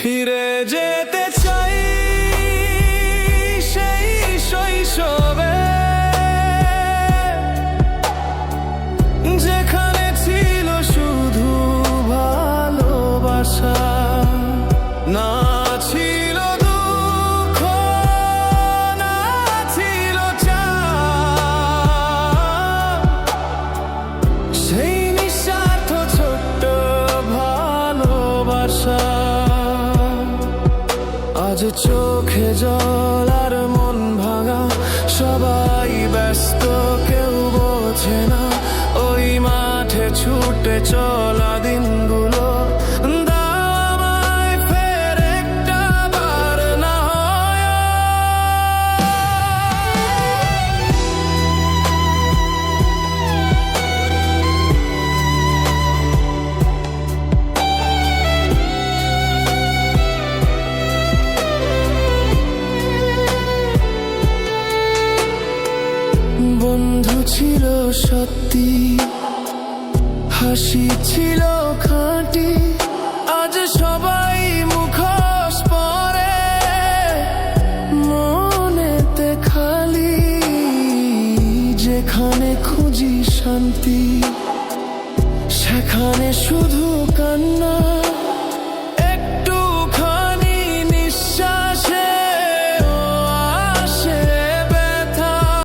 ফিরে যেতে চাই সেই শৈশবে, যেখানে ছিল শুধু ভালোবাসা, না ছিল দুঃখ, না ছিল চাপ। সেই নিঃস্বার্থ ছোট্ট ভালোবাসা আজ চোখে জল আর মন ভাঙা, সবাই ব্যস্ত কেউ বোঝে না ওই মাঠে ছুটে চলা দিনগুলো। দামায় ফের একটা বার না হয়। বন্ধু ছিল সত্যি, হাসি ছিল খাঁটি, আজ সবাই মুখোশ পরে, মনেতে খালি। যেখানে খুঁজি শান্তি সেখানে শুধু কান্না।